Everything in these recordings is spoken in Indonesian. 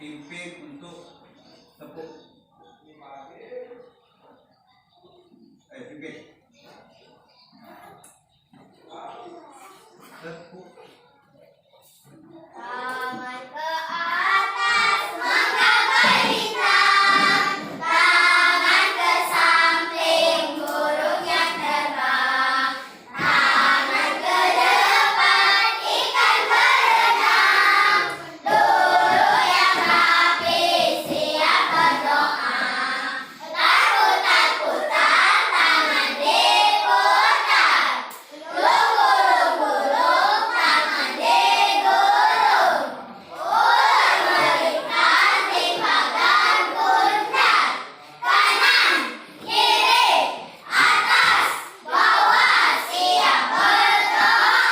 pimpin untuk tepuk. Pimpin. Tepuk. Tangan ke atas menggambar bintang, tangan ke samping burung yang terbang, tangan ke depan ikan berenang, dulu yang rapi siap berdoa, putar-putar tangan diputar, gulung-gulung tangan digulung, ular melintang timbangan pundak, kanan, kiri, atas, bawah siap berdoa,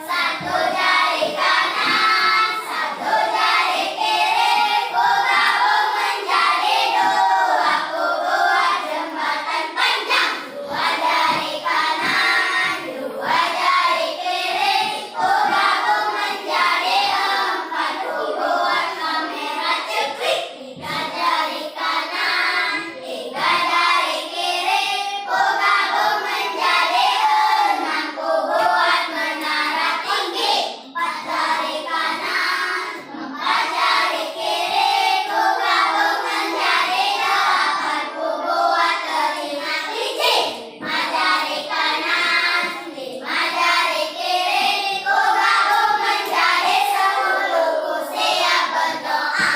satu jari kanan, satu jari kiri, ku gabung menjadi dua, ku buat jembatan panjang, dua jari kanan, dua jari kiri, ku gabung menjadi empat, ku buat kamera ceplik, tiga jari kanan, tiga jari kiri, ku gabung menjadi enam, ku buat menara tinggi, empat jari kanan, empat jari kiri, ku gabung menjadi delapan, ku buat telinga kelinci, lima jari kanan, lima jari kiri, ku gabung menjadi 10, ku siap berdoa.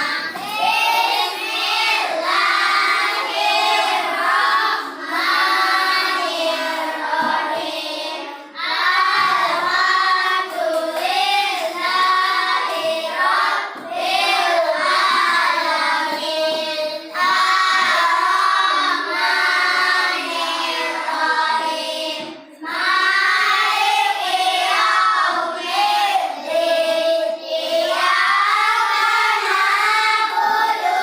Bismillahirrahmanirrahim. Alhamdulillahirrabbilalamin. Ar-Rahmanirrahim. Maliki yaumiddin. Iyyaka na'budu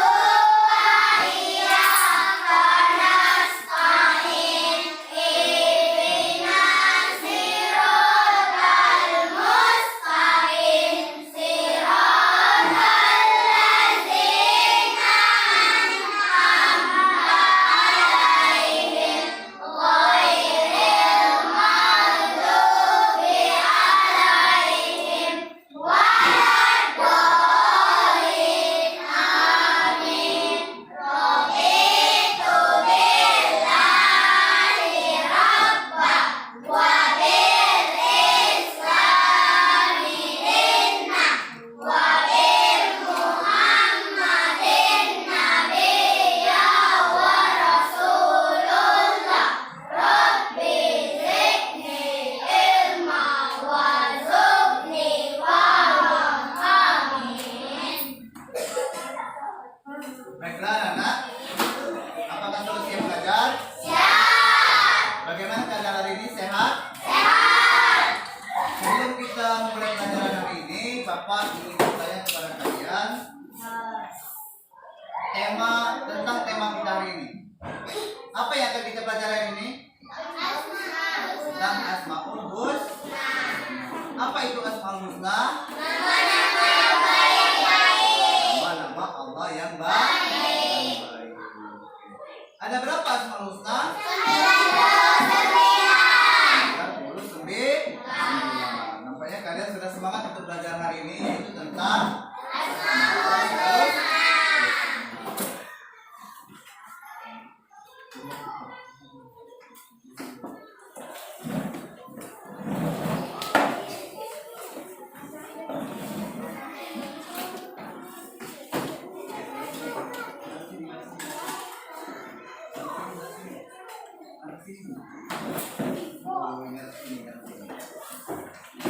wa iyyaka nasta'in. Ihdinas siratal mustaqim. Siratal ladzina an'amta 'alaihim ghairil maghdubi 'alaihim waladdallin. Amin. Raditu billahi rabba wa bil islami dinna wa bil muhammadin nabiyya wa rasulullah. Rabbi zidni ilma warzuqni fahma. Amin. Baiklah anak, apakah sudah siap belajar? Siap. Bagaimana keadaan hari ini? Sehat? Sehat. Sebelum kita mulai pelajaran hari ini, Bapak ingin bertanya kepada kalian tentang tema kita hari ini. Apa yang akan kita pelajari hari ini? Tentang Asmaul Husna. Apa itu Asmaul Husna? Nama-nama Allah yang baik. Ada berapa Asmaul Husna? 99. Nampaknya kalian sudah semangat untuk belajar hari ini, yaitu tentang Asmaul Husna.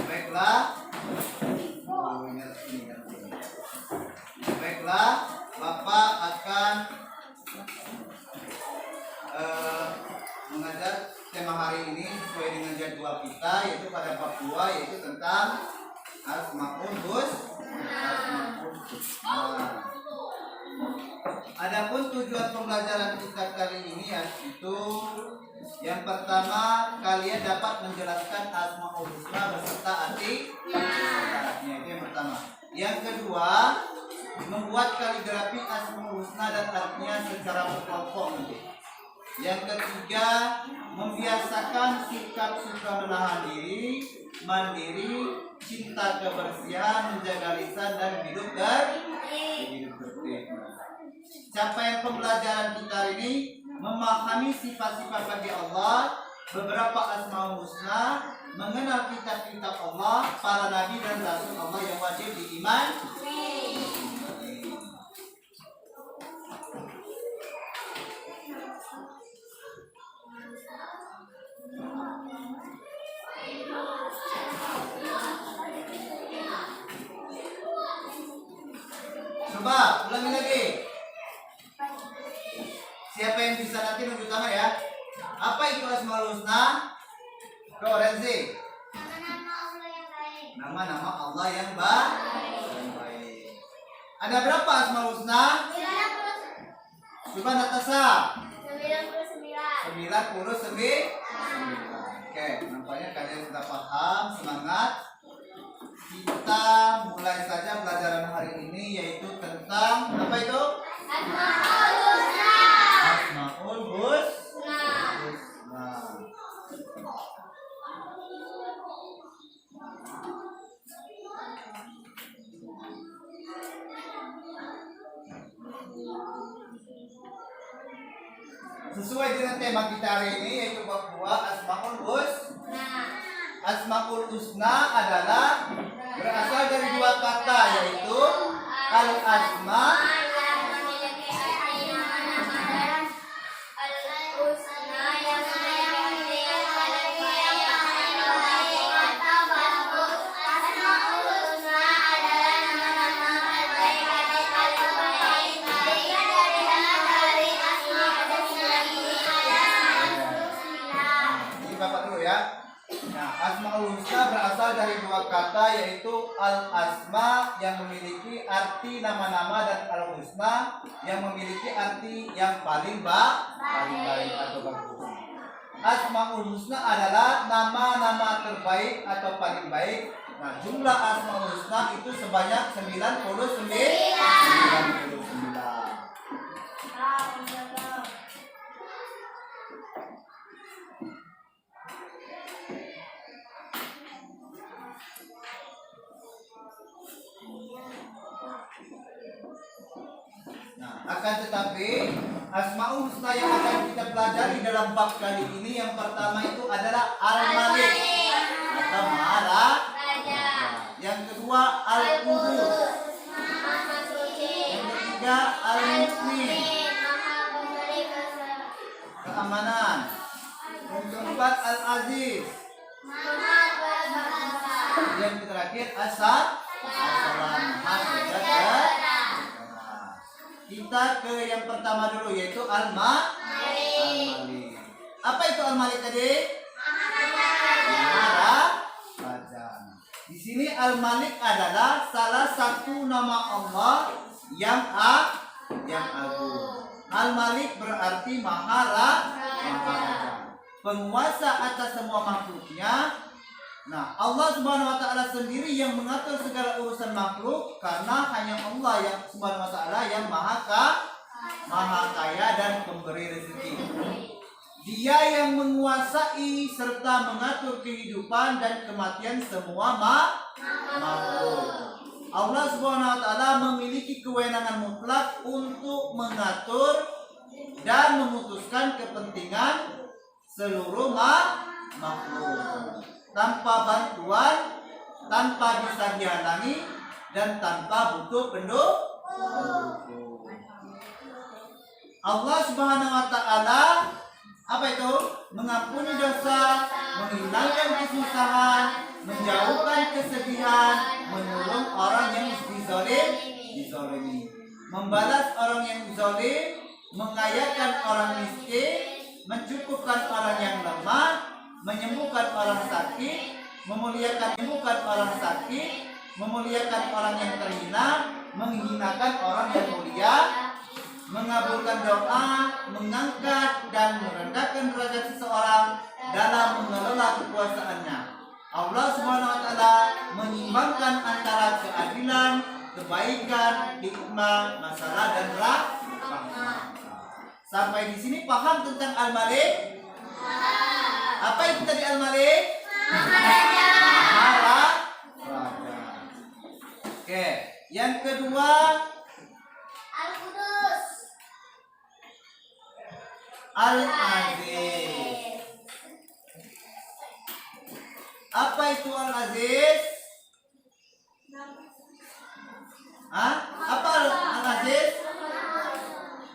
Baiklah. Baiklah, Bapak akan mengajar tema hari ini sesuai dengan jadwal kita, yaitu pada bab 2, yaitu tentang Asmaul Husna. Adapun tujuan pembelajaran kita kali ini yaitu yang pertama, kalian dapat menjelaskan Asmaul Husna beserta arti. Itu yang pertama. Yang kedua, membuat kaligrafi Asmaul Husna dan artinya secara berkelompok. Yang ketiga, membiasakan sikap suka menahan diri, mandiri, cinta kebersihan, menjaga lisan dan hidup bersih. Capaian pembelajaran kita ini memahami sifat-sifat bagi Allah, beberapa Asmaul Husna, mengenal kitab-kitab Allah, para nabi dan rasul Allah yang wajib diiman. Coba ulangi lagi. Siapa yang bisa nanti nunjuk tangan ya? Apa itu Asmaul Husna? Kau Renzi. Nama-nama Allah yang baik. Ada berapa Asmaul Husna? 99. Coba Natasha. 99. 99. Oke, nampaknya kalian sudah paham. Semangat. Kita mulai saja pelajaran hari ini, yaitu tentang apa itu? Asmaul Husna. Asmaul Husna. Sesuai dengan tema kita hari ini, yaitu bab 2 Asmaul Husna. Asmaul Husna adalah berasal dari dua kata, yaitu al-asma yang memiliki arti nama-nama dan al-husna yang memiliki arti yang baik atau bagus. Asmaul Husna adalah nama-nama terbaik atau paling baik. Dari Asmaul Husna ini ada 99. Ini Bapak dulu ya. Nah, Asmaul Husna berasal dari dua kata, yaitu al-asma yang memiliki arti nama-nama dan al-husna yang memiliki arti yang paling baik atau bagus. Asmaul Husna adalah nama-nama terbaik atau paling baik. Nah, jumlah Asmaul Husna itu sebanyak 99. Nah, akan tetapi Asmaul Husna yang akan kita pelajari dalam bab kali ini, yang pertama itu adalah Al-Malik atau Maha. Yang kedua Al-Qudus. Yang ketiga Al-Mu'min, keamanan. Yang keempat Al-Aziz. Yang terakhir As-Salam, Maha Sejahtera. Kita ke yang pertama dulu, yaitu Al-Malik. Apa itu Al-Malik tadi? Maha Raja. Di sini Al-Malik adalah salah satu nama Allah yang agung. Al-Malik berarti Maha Raja, penguasa atas semua makhluknya. Nah, Allah Subhanahu wa taala sendiri yang mengatur segala urusan makhluk, karena hanya Allah yang Subhanahu wa taala yang maha kaya dan pemberi rezeki. Dia yang menguasai serta mengatur kehidupan dan kematian semua makhluk. Allah Subhanahu wa taala memiliki kewenangan mutlak untuk mengatur dan memutuskan kepentingan seluruh makhluk, tanpa bantuan, tanpa bisa dihalangi, dan tanpa butuh pendukung. Allah Subhanahu wa taala apa itu? Mengampuni dosa, menghilangkan kesusahan, menjauhkan kesedihan, menolong orang yang dizalimi, membalas orang yang zalim, mengayakan orang miskin, mencukupkan orang yang lemah, menyembuhkan orang sakit, memuliakan orang yang terhina, menghinakan orang yang mulia, mengabulkan doa, mengangkat dan merendahkan derajat seseorang dalam mengelola kekuasaannya. Allah Subhanahu wa taala menyimbangkan antara keadilan, kebaikan, hikmah, masalah dan rahmat. Sampai di sini paham tentang Al-Malik? Apa itu tadi Al-Malik? Maharaja. Oke, yang kedua Al-Qudus. Al-Aziz. Apa itu Al-Aziz? Hah? Apa Al-Aziz?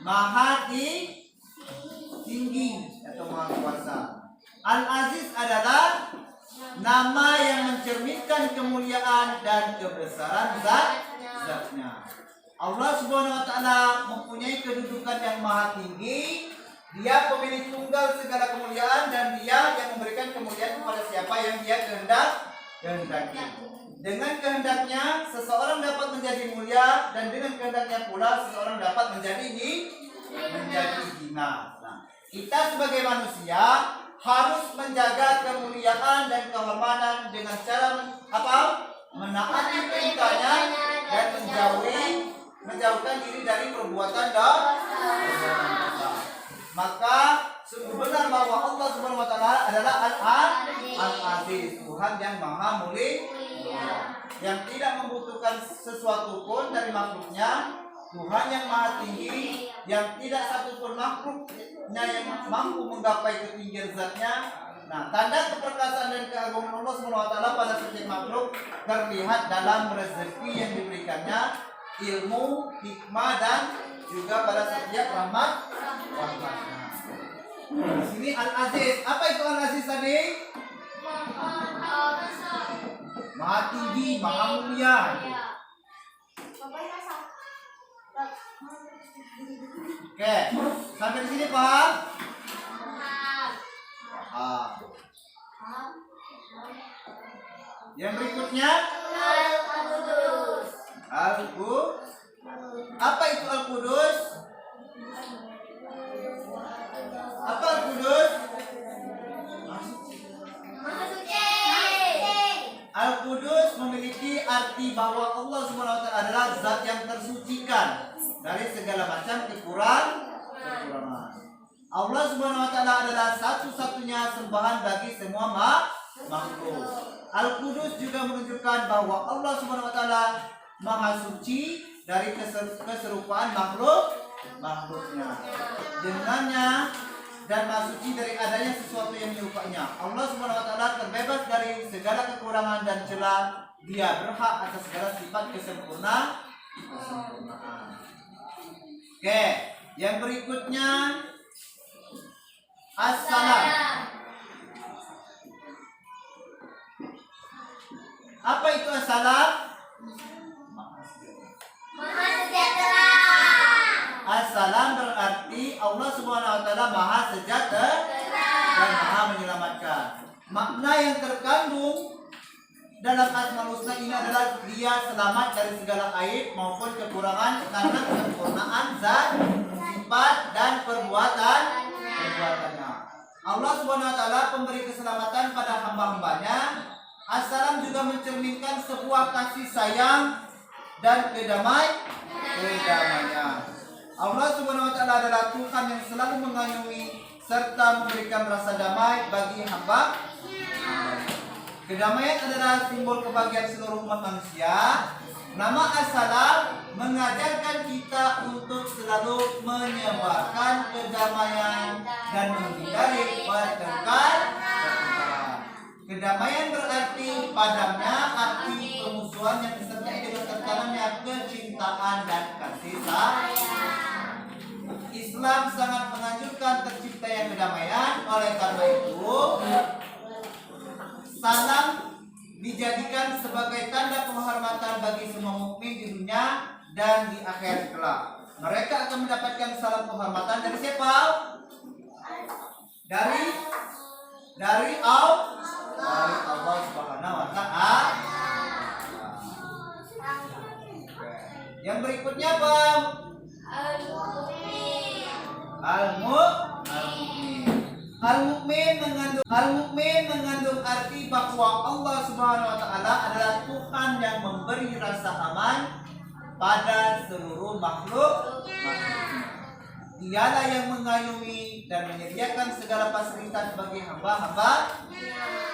Maha tinggi atau maha kuasa. Al-Aziz adalah nama yang mencerminkan kemuliaan dan kebesaran zatnya. Allah Subhanahu wa taala mempunyai kedudukan yang maha tinggi. Dia pemilik tunggal segala kemuliaan dan dia yang memberikan kemuliaan kepada siapa yang dia kehendaki. Dengan kehendaknya seseorang dapat menjadi mulia dan dengan kehendaknya pula seseorang dapat menjadi hina. Nah, kita sebagai manusia harus menjaga kemuliaan dan kehormatan dengan cara menaati perintahnya dan menjauhkan diri dari perbuatan dosa. Maka sungguh benar bahwa Allah Subhanahu wa taala adalah Al-Aziz, Tuhan yang maha mulia, yang tidak membutuhkan sesuatu pun dari makhluknya, Tuhan yang maha tinggi, yang tidak satupun makhluknya yang mampu menggapai ketinggian zatnya. Nah, tanda keperkasaan dan keagungan Allah Subhanahu wa taala pada setiap makhluk terlihat dalam rezeki yang diberikannya, ilmu, hikmah dan juga pada setiap rahmatnya. Di sini Al-Aziz. Apa itu Al-Aziz tadi? Maha tinggi, maha mulia. Oke, sampai di sini paham? Paham. Yang berikutnya Al-Qudus. Al-Qudus. Apa itu Al-Qudus? Apa Al-Qudus? Al-Qudus memiliki arti bahwa Allah Subhanahu wa taala adalah zat yang tersucikan dari segala macam kekurangan. Allah Subhanahu wa taala adalah satu-satunya sembahan bagi semua makhluk. Al-Qudus juga menunjukkan bahwa Allah Subhanahu wa taala maha suci dari keserupaan makhluknya. Dengannya dan maha suci dari adanya sesuatu yang menyerupainya. Allah Subhanahu wa taala terbebas dari segala kekurangan dan celah. Dia berhak atas segala sifat kesempurnaan. Oke, yang berikutnya As-Salam. Apa itu As-Salam? Maha sejahtera. As-Salam berarti Allah Subhanahu wa taala maha sejahtera dan maha menyelamatkan. Makna yang terkandung dalam Asmaul Husna ini adalah dia selamat dari segala aib maupun kekurangan karena kesempurnaan zat, sifat dan perbuatannya. Allah Subhanahu wa taala pemberi keselamatan pada hamba-hambanya. As-Salam juga mencerminkan sebuah kasih sayang dan kedamaian. Allah Subhanahu wa taala adalah Tuhan yang selalu mengayomi serta memberikan rasa damai bagi hamba. Kedamaian adalah simbol kebahagiaan seluruh umat manusia. Nama As-Salam mengajarkan kita untuk selalu menyebarkan kedamaian dan menghindari pertengkaran. Kedamaian berarti padamnya api permusuhan yang disertai dengan tertanamnya kecintaan dan kasih sayang. Islam sangat menganjurkan terciptanya kedamaian. Oleh karena itu, salam dijadikan sebagai tanda penghormatan bagi semua mukmin di dunia dan di akhirat kelak. Mereka akan mendapatkan salam penghormatan dari siapa? Dari Allah Subhanahu wa taala. Yang berikutnya apa? Al-Mu'min mengandung arti bahwa Allah Subhanahu wa taala adalah Tuhan yang memberi rasa aman, pada seluruh makhluk. Dialah yang mengayomi dan menyediakan segala fasilitas bagi hamba-hamba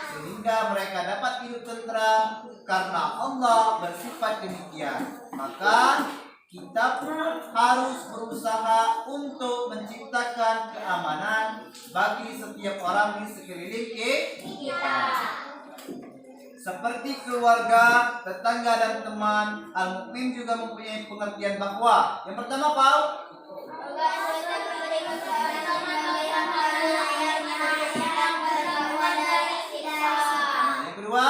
sehingga mereka dapat hidup tentram karena Allah bersifat demikian. Maka kita pun harus berusaha untuk menciptakan keamanan bagi setiap orang di sekeliling kita. Seperti keluarga, tetangga dan teman, al-mukmin juga mempunyai pengertian bahwa yang pertama Paul, yang kedua,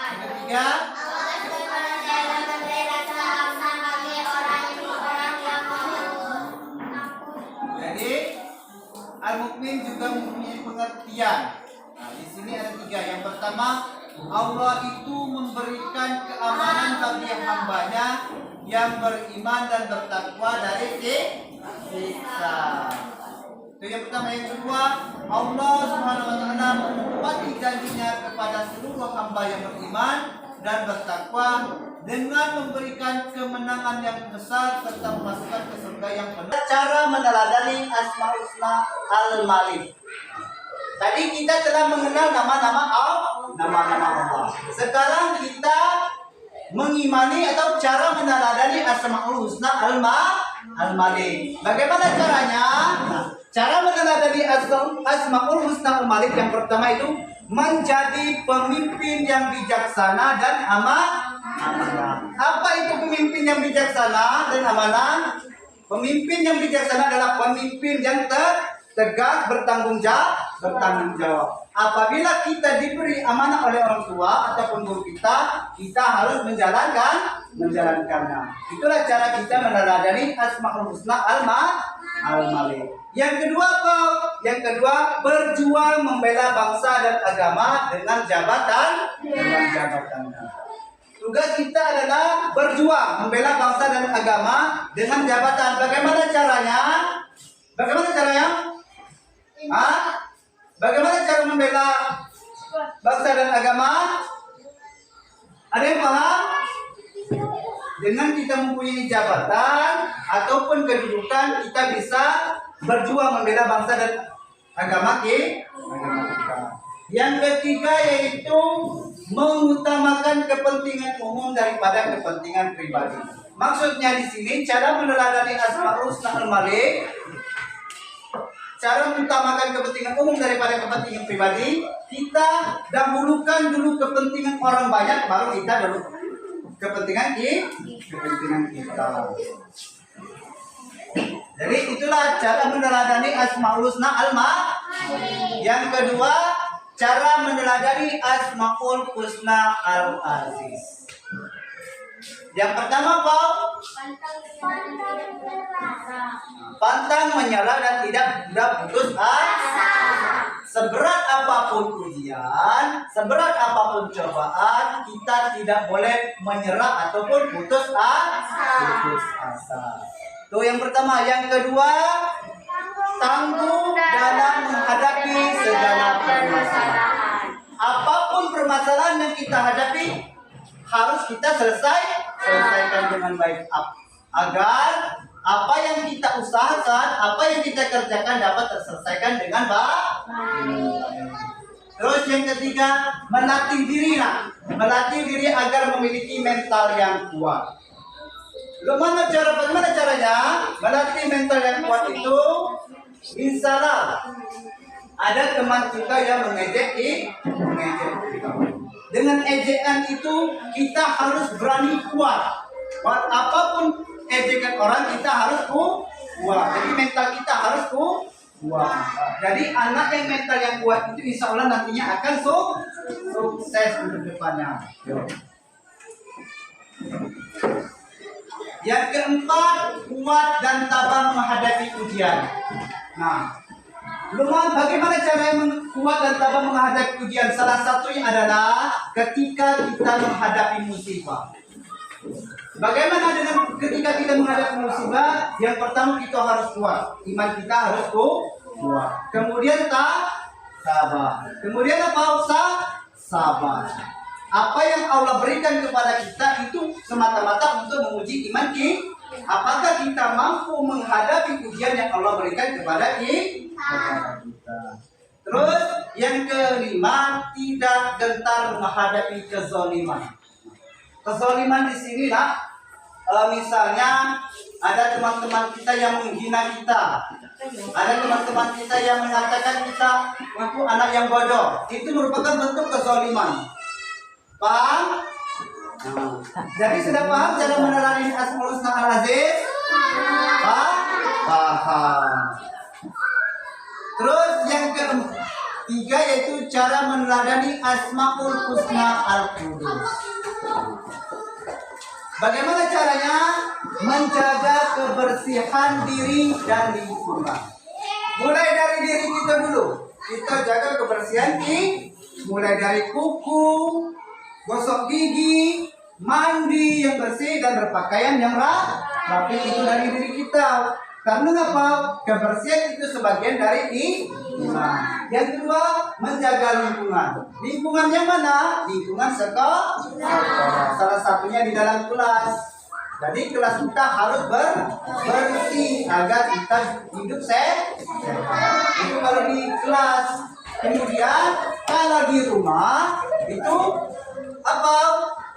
yang ketiga, jadi al-mukmin juga mempunyai pengertian. Nah, di sini ada tiga. Yang pertama, Allah itu memberikan keamanan bagi hambanya yang beriman dan bertakwa dari siksa. Itu yang pertama. Yang kedua, Allah Subhanahu wa taala menepati janjinya kepada seluruh hamba yang beriman dan bertakwa dengan memberikan kemenangan yang besar serta memasukkan ke surga yang penuh. Cara meneladani Asmaul Husna Al-Malik. Tadi kita telah mengenal nama-nama Allah. Sekarang kita mengimani atau cara meneladani Asmaul Husna Al-Malik. Bagaimana caranya? Cara meneladani Asmaul Husna Al-Malik yang pertama itu menjadi pemimpin yang bijaksana dan amanah. Apa itu pemimpin yang bijaksana dan amanah? Pemimpin yang bijaksana adalah pemimpin yang tegas, bertanggung jawab. Apabila kita diberi amanah oleh orang tua ataupun guru kita harus menjalankannya. Itulah cara kita meneladani Asmaul Husna Al-Malik. Yang kedua, berjuang membela bangsa dan agama dengan jabatannya. Tugas kita adalah berjuang membela bangsa dan agama dengan jabatan. Bagaimana caranya? Bagaimana cara membela bangsa dan agama? Ada yang paham? Dengan kita mempunyai jabatan ataupun kedudukan, kita bisa berjuang membela bangsa dan agama kita. Yang ketiga yaitu mengutamakan kepentingan umum daripada kepentingan pribadi. Maksudnya di sini cara meneladani Asmaul Husna Al-Malik, cara mengutamakan kepentingan umum daripada kepentingan pribadi. Kita dahulukan dulu kepentingan orang banyak, baru kita dulu kepentingan kita. Jadi itulah cara meneladani Asmaul Husna Al-Malik. Yang kedua, cara meneladani Asmaul Husna Al-Aziz. Yang pertama, Paul, pantang menyerah dan tidak putus asa. Seberat apapun ujian, seberat apapun cobaan, kita tidak boleh menyerah ataupun putus asa. Itu yang pertama. Yang kedua, tangguh dalam menghadapi segala permasalahan. Apapun permasalahan yang kita hadapi, harus kita selesaikan dengan baik, agar apa yang kita usahakan, apa yang kita kerjakan dapat terselesaikan dengan baik. Terus yang ketiga, melatih diri agar memiliki mental yang kuat. Bagaimana caranya melatih mental yang kuat itu? Misalnya ada teman kita yang mengejek kita. Dengan ejekan itu kita harus berani kuat. Buat apapun ejekan orang, kita harus kuat. Jadi mental kita harus kuat. Jadi anak yang mental yang kuat itu insya Allah nantinya akan sukses di depannya. Yang keempat, kuat dan tabah menghadapi ujian. Nah, bagaimana cara kuat dan tabah menghadapi ujian? Salah satunya adalah ketika kita menghadapi musibah. Bagaimana dengan ketika kita menghadapi musibah? Yang pertama kita harus kuat, iman kita harus kuat. Kemudian sabar. Kemudian apa? Sabar. Apa yang Allah berikan kepada kita itu semata-mata untuk menguji iman kita. Apakah kita mampu menghadapi ujian yang Allah berikan kepada kita? Terus yang kelima, tidak gentar menghadapi kezaliman. Kezaliman di sini lah, misalnya ada teman-teman kita yang menghina kita, ada teman-teman kita yang mengatakan kita itu anak yang bodoh, itu merupakan bentuk kezaliman. Paham? Jadi sudah paham cara meneladani Asmaul Husna Al-Aziz? Paham. Terus yang ketiga yaitu cara meneladani Asmaul Husna Al-Qudus. Bagaimana caranya? Menjaga kebersihan diri dan lingkungan. Mulai dari diri kita dulu. Kita jaga kebersihan mulai dari kuku, gosok gigi, mandi yang bersih dan berpakaian yang rapi, itu dari diri kita. Karena apa? Kebersihan itu sebagian dari iman. Yang kedua, menjaga lingkungan. Lingkungan yang mana? Lingkungan sekolah. Salah satunya di dalam kelas. Jadi kelas kita harus bersih agar kita hidup sehat. Itu kalau di kelas. Kemudian kalau di rumah itu apa?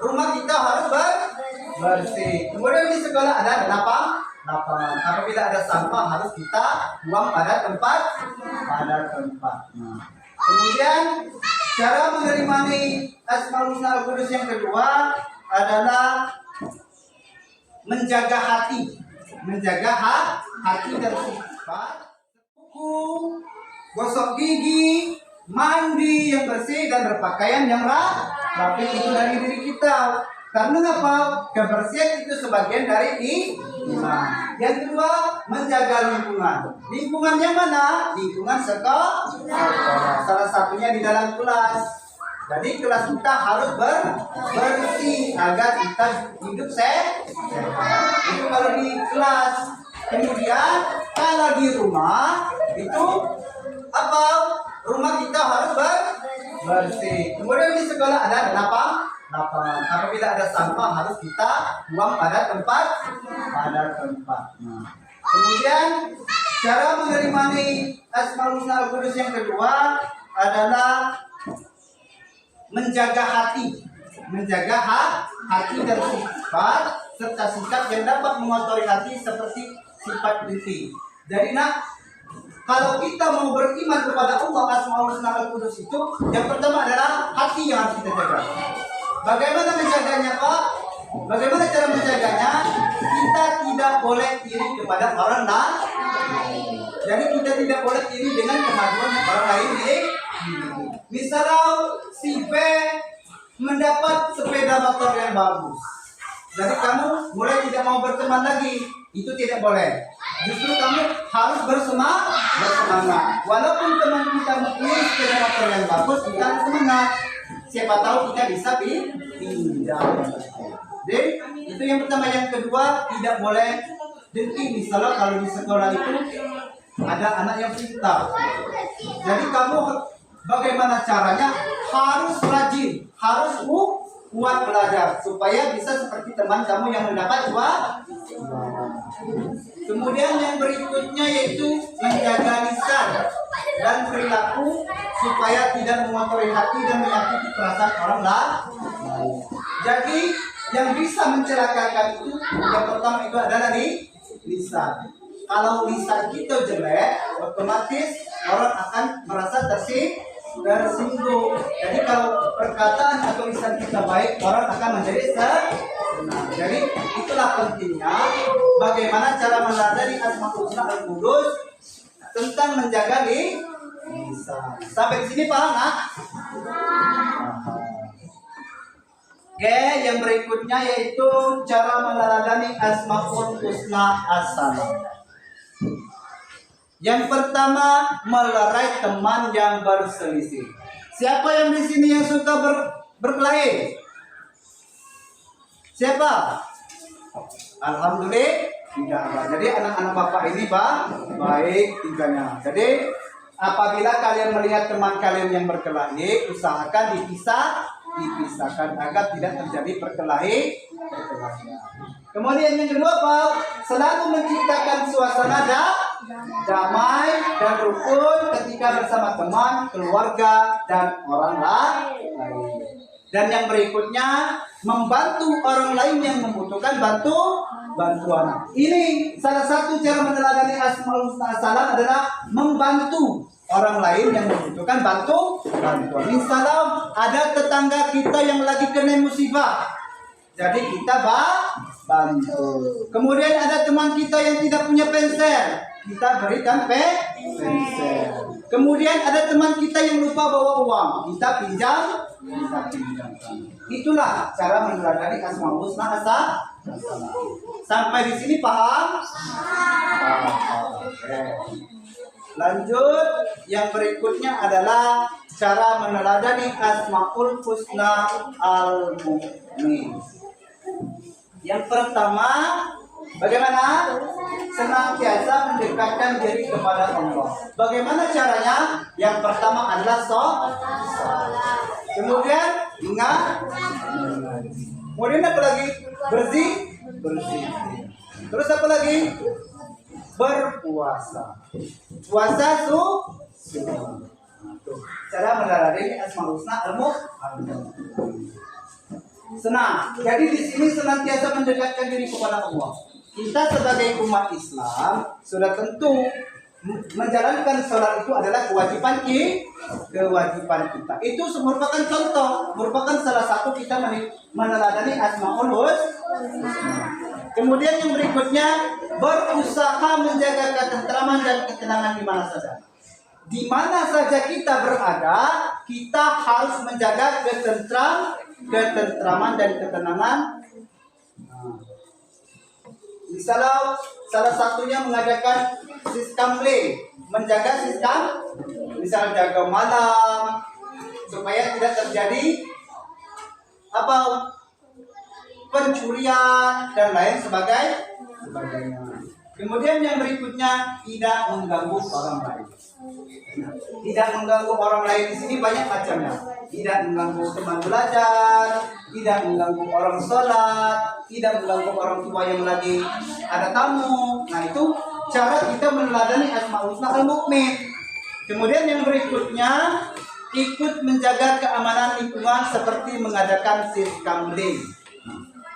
Rumah kita harus bersih. Kemudian di sekolah ada lapangan. Apabila ada sampah harus kita buang pada tempatnya. Kemudian cara menerimani Asmaul Husna Al-Qudus yang kedua adalah menjaga hati dan sifat. Kuku, gosok gigi, mandi yang bersih dan berpakaian yang rapi, itu dari diri kita. Karena apa? Kebersihan itu sebagian dari iman. Yang kedua, menjaga lingkungan. Lingkungan yang mana? Lingkungan sekolah. Salah satunya di dalam kelas. Jadi kelas kita harus bersih agar kita hidup sehat. Itu kalau di kelas. Kemudian kalau di rumah itu apa? Rumah kita harus bersih. Kemudian di sekolah ada lapangan. Apabila ada sampah harus kita buang pada tempatnya. Kemudian cara menerimani Asmaul Husna Al-Qudus yang kedua adalah menjaga hati dan sifat serta sikap yang dapat mengotori hati seperti sifat diri. Jadi kalau kita mau beriman kepada Allah Asmaul Husna Al-Qudus itu yang pertama adalah hati yang harus kita jaga. Bagaimana menjaganya, Pak? Bagaimana cara menjaganya? Kita tidak boleh iri kepada orang lain. Jadi kita tidak boleh iri dengan kemajuan orang lain. Misalnya si B mendapat sepeda motor yang bagus, jadi kamu mulai tidak mau berteman lagi. Itu tidak boleh. Justru kamu harus bersemangat. Walaupun teman kita mempunyai sepeda motor yang bagus, kita harus semangat. Siapa tahu kita bisa pinjam. Jadi itu yang pertama. Yang kedua, tidak boleh dengki. Misalnya kalau di sekolah itu ada anak yang pintar. Jadi kamu bagaimana caranya? Harus rajin, harus kuat belajar supaya bisa seperti teman kamu yang mendapat juara. Kemudian yang berikutnya yaitu menjaga lisan dan perilaku supaya tidak mengotori hati dan menyakiti perasaan orang lain. Jadi yang bisa mencelakakan itu yang pertama itu adalah lisan. Kalau lisan kita jelek, otomatis orang akan merasa tersinggung. Jadi kalau perkataan atau lisan kita baik, orang akan menjadi senang. Jadi itulah pentingnya bagaimana cara meneladani Asmaul Husna Al-Qudus tentang menjaga lisan. Sampai di sini paham, nak? Oke, yang berikutnya yaitu cara meneladani Asmaul Husna As-Salam. Yang pertama, melerai teman yang berselisih. Siapa yang di sini yang suka berkelahi? Siapa? Alhamdulillah tidak ada. Jadi anak-anak bapak ini baik tiganya. Jadi apabila kalian melihat teman kalian yang berkelahi, usahakan dipisahkan agar tidak terjadi perkelahian. Kemudian yang kedua, Pak, selalu menciptakan suasana damai dan rukun ketika bersama teman, keluarga, dan orang lain. Dan yang berikutnya, membantu orang lain yang membutuhkan bantuan. Ini salah satu cara meneladani Asmaul Husna As-Salam adalah membantu orang lain yang membutuhkan bantuan. Misalnya ada tetangga kita yang lagi kena musibah, jadi kita bantu. Kemudian ada teman kita yang tidak punya pensil, kita berikan pensil. Kemudian ada teman kita yang lupa bawa uang, kita pinjam. Itulah cara meneladani Asmaul Husna As-Salam. Sampai di sini paham? Lanjut, yang berikutnya adalah cara meneladani Asmaul Husna Al-Mu'min. Yang pertama, bagaimana? Senantiasa mendekatkan diri kepada Allah. Bagaimana caranya? Yang pertama adalah sholat. Kemudian ingat. Kemudian apa lagi? Bersih. Terus apa lagi? Berpuasa. Puasa cara meneladani Asmaul Husna Al-Mu'min. Senang. Jadi di sini senantiasa mendekatkan diri kepada Allah. Kita sebagai umat Islam sudah tentu menjalankan sholat itu adalah kewajiban kita. Itu merupakan contoh, merupakan salah satu kita meneladani Asmaul Husna. Kemudian yang berikutnya, berusaha menjaga ketentraman dan ketenangan di mana saja. Di mana saja kita berada, kita harus menjaga ketentraman dan ketenangan. Misalnya salah satunya mengadakan siskamling, menjaga sistem, misal jaga malam supaya tidak terjadi pencurian dan lain sebagainya. Kemudian yang berikutnya, tidak mengganggu orang lain. Tidak mengganggu orang lain di sini banyak macamnya. Tidak mengganggu teman belajar, tidak mengganggu orang sholat, tidak mengganggu orang tua yang lagi ada tamu. Nah, itu cara kita meneladani Asmaul Husna Al-Mu'min. Kemudian yang berikutnya, ikut menjaga keamanan lingkungan seperti mengadakan siskamling.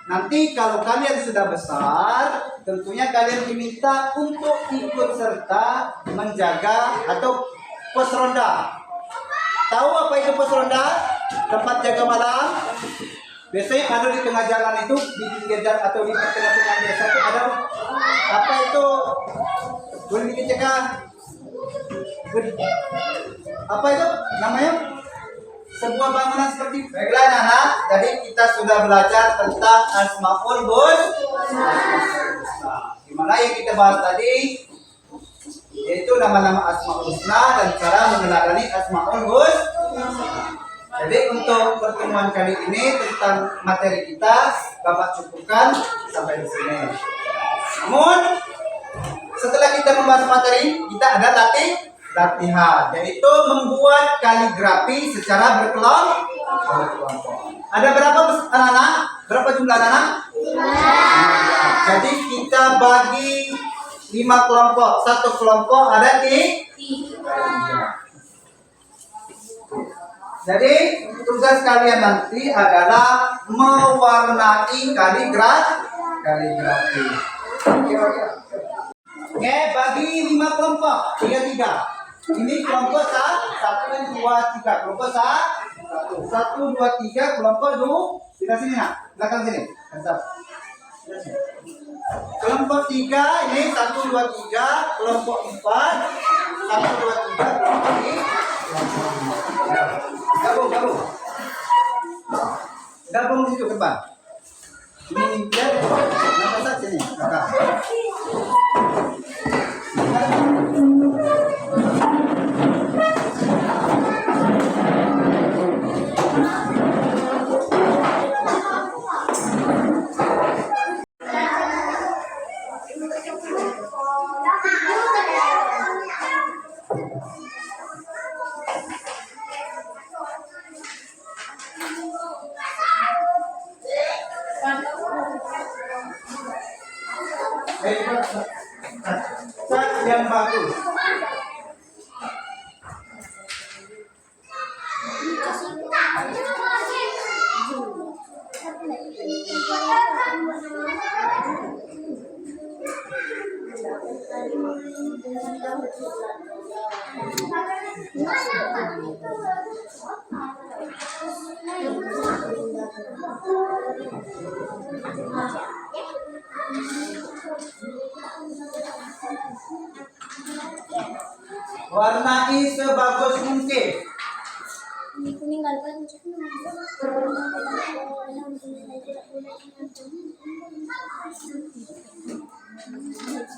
Nanti kalau kalian sudah besar, tentunya kalian diminta untuk ikut serta menjaga atau pos ronda. Tahu apa itu pos ronda? Tempat jaga malam. Biasanya ada di tengah jalan itu, di pinggir jalan atau di tengah-tengah desa itu ada apa itu? Boleh dicekkan? Apa itu namanya? Sebuah bangunan seperti baiklah anak. Jadi kita sudah belajar tentang Asmaul Husna. Di mana yang kita bahas tadi yaitu nama-nama Asmaul Husna dan cara meneladani Asmaul Husna. Jadi untuk pertemuan kali ini tentang materi kita Bapak cukupkan sampai di sini. Namun setelah kita membahas materi, kita ada latihan, yaitu membuat kaligrafi secara berkelompok. Ada berapa anak-anak? Berapa jumlah anak? Jadi kita bagi 5 kelompok. Satu kelompok ada 3. Jadi tugas kalian nanti adalah mewarnai kaligrafi. Oke, bagi 5 kelompok, 3. Ini kelompok 1, 2, 3. Kelompok 1, 2, 3. Kelompok 2. Kita sini nak, belakang sini. Kelompok 3 ini 1, 2, 3. Kelompok 4, 1, 2, 3. Kelompok ini. Gabung di situ ke depan. Ini dia. Nampak tak sini? Belakang. Cat yang bagus. Warnai sebagus mungkin.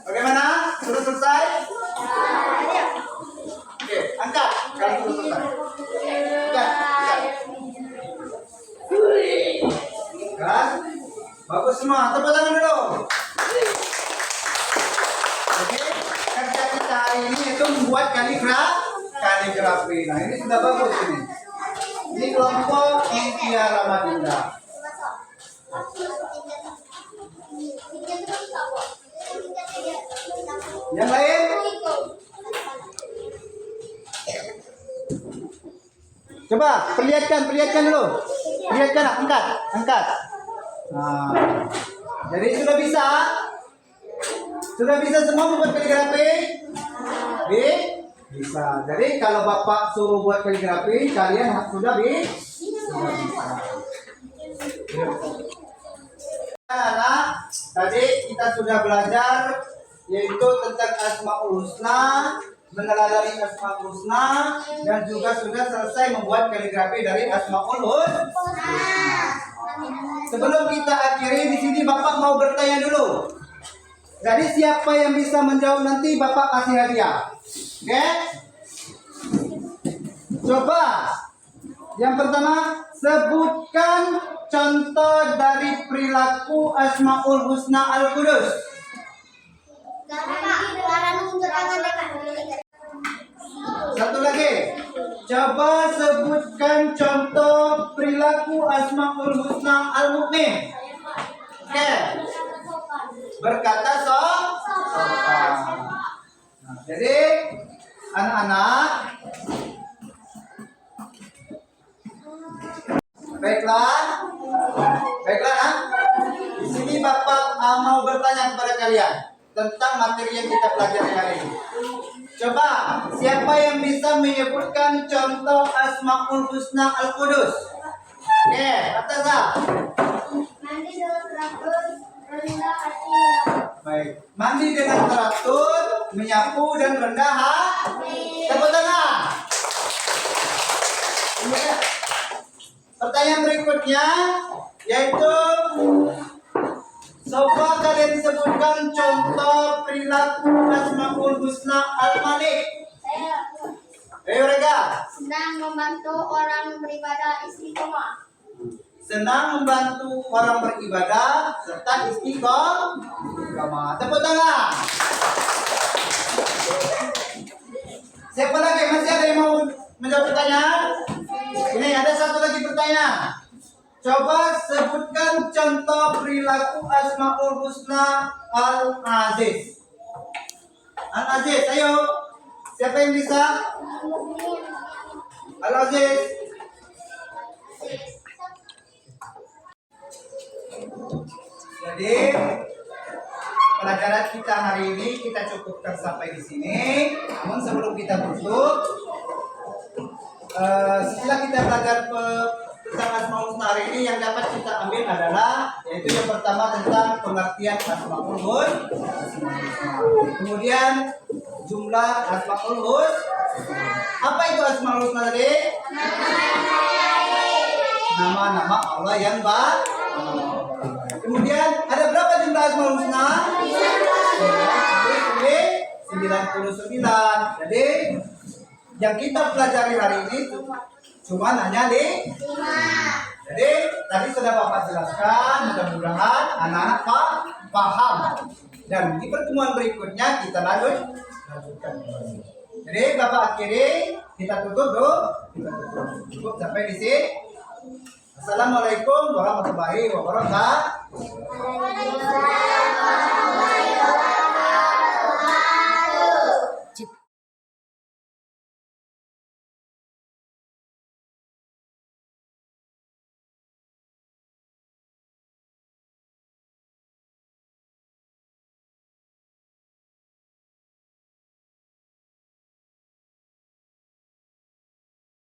Bagaimana? Sudah selesai? Oke, angkat. Kalau sudah selesai. Angkat. Kan? Bagus semua. Tepuk tangan dulu. Oke, kerja kita hari ini itu membuat kaligrafi. Nah, ini sudah bagus ini. Ini kelompok Intia Ramadinda. Yang lain? Coba perlihatkan dulu. Perlihatkan, angkat. Nah, jadi sudah bisa? Sudah bisa semua membuat kaligrafi? Bisa. Jadi kalau Bapak suruh buat kaligrafi, kalian sudah bisa. Anak, tadi kita sudah belajar yaitu tentang Asmaul Husna, meneladani Asmaul Husna, dan juga sudah selesai membuat kaligrafi dari Asmaul Husna. Sebelum kita akhiri di sini, Bapak mau bertanya dulu. Jadi siapa yang bisa menjawab nanti Bapak kasih hadiah. Oke? Coba. Yang pertama, sebutkan contoh dari perilaku Asmaul Husna Al-Qudus. Satu lagi. Coba sebutkan contoh perilaku Asmaul Husna Al-Mu'min. Oke. Berkata sopan. Nah, jadi anak-anak, baiklah. Di sini Bapak mau bertanya kepada kalian tentang materi yang kita pelajari hari ini. Coba, siapa yang bisa menyebutkan contoh Asmaul Husna Al-Qudus? Oke, atas. Mandi dengan teratur, rendah hati. Baik, mandi dengan teratur, menyapu dan rendah hati. Tepuk tangan. Pertanyaan berikutnya yaitu, coba kalian sebutkan contoh perilaku Asmaul Husna Al-Malik. Ayo Rega. Senang membantu orang beribadah istiqomah. Senang membantu orang beribadah serta istiqomah. Tepuk tangan. Siapa lagi? Masih ada yang mau menjawab pertanyaan? Ini ada satu lagi pertanyaan. Coba sebutkan contoh perilaku Asmaul Husna Al-Aziz. Al-Aziz, ayo. Siapa yang bisa? Al-Aziz. Jadi pelajaran kita hari ini kita cukupkan sampai di sini. Namun sebelum kita tutup, setelah kita belajar tentang Asmaul Husna hari ini, yang dapat kita ambil adalah yaitu yang pertama tentang pengertian Asmaul Husna. Kemudian jumlah Asmaul Husna. Apa itu Asmaul Husna tadi? Nama-nama Allah yang baik. Kemudian ada berapa jumlah Asmaul Husna? 99. Jadi yang kita pelajari hari ini cuma hanya 5. Jadi tadi sudah Bapak jelaskan, mudah-mudahan anak-anak paham. Dan di pertemuan berikutnya kita lanjutkan. Jadi Bapak akhiri, kita tutup dulu. Kita tutup sampai di sini. Assalamualaikum warahmatullahi wabarakatuh.